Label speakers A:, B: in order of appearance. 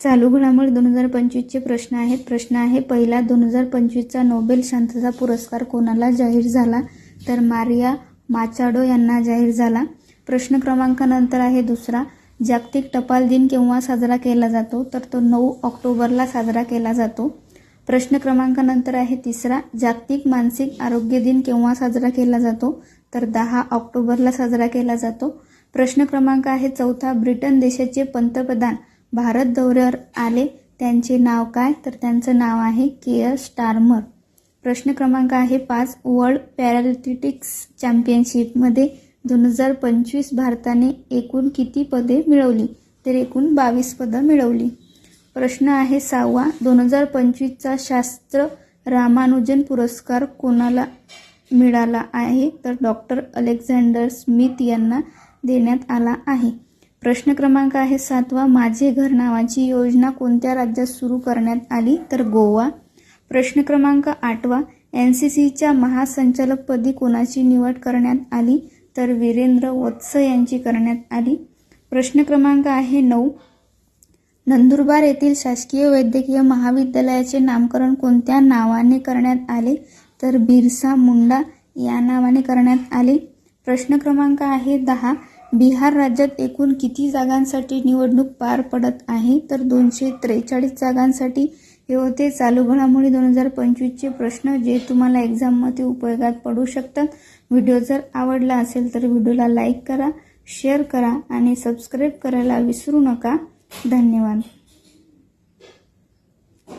A: चालू घडामोडी 2025 चे प्रश्न आहेत. प्रश्न आहे पहिला, 2025 चा नोबेल शांतता पुरस्कार कोणाला जाहीर झाला? तर मारिया माचाडो यांना जाहीर झाला. प्रश्न क्रमांकानंतर आहे दुसरा, जागतिक टपाल दिन केव्हा साजरा केला जातो? तर तो 9 ऑक्टोबरला साजरा केला जातो. प्रश्न क्रमांकानंतर आहे तिसरा, जागतिक मानसिक आरोग्य दिन केव्हा साजरा केला जातो? तर 10 ऑक्टोबरला साजरा केला जातो. प्रश्न क्रमांक आहे चौथा, ब्रिटन देशाचे पंतप्रधान भारत दौऱ्यावर आले, त्यांचे नाव काय? तर त्यांचं नाव आहे केअर स्टारमर. प्रश्न क्रमांक आहे 5, वर्ल्ड पॅरालिम्पिक्स चॅम्पियनशिपमध्ये 2025 भारताने एकूण किती पदे मिळवली? तर एकूण 22 पदं मिळवली. प्रश्न आहे 6वा, 2025 चा शास्त्र रामानुजन पुरस्कार कोणाला मिळाला आहे? तर डॉक्टर अलेक्झांडर स्मिथ यांना देण्यात आला आहे. प्रश्न क्रमांक आहे 7वा, माझे घर नावाची योजना कोणत्या राज्यात सुरू करण्यात आली? तर गोवा. प्रश्न क्रमांक 8वा, NCCच्या महासंचालकपदी कोणाची निवड करण्यात आली? तर वीरेंद्र वत्स यांची करण्यात आली. प्रश्न क्रमांक आहे 9, नंदुरबार येथील शासकीय वैद्यकीय महाविद्यालयाचे नामकरण कोणत्या नावाने करण्यात आले? तर बिरसा मुंडा या नावाने करण्यात आले. प्रश्न क्रमांक आहे 10, बिहार राज्यात एकूण किती जागांसाठी निवडणूक पार पडत आहे? तर 243 जागांसाठी. हे होते चालू घडामोडी 2025 चे प्रश्न, जे तुम्हाला एक्झाममध्ये उपयोगात पडू शकतात. व्हिडिओ जर आवडला असेल तर व्हिडिओला लाईक करा, शेअर करा आणि सबस्क्राईब करायला विसरू नका. धन्यवाद.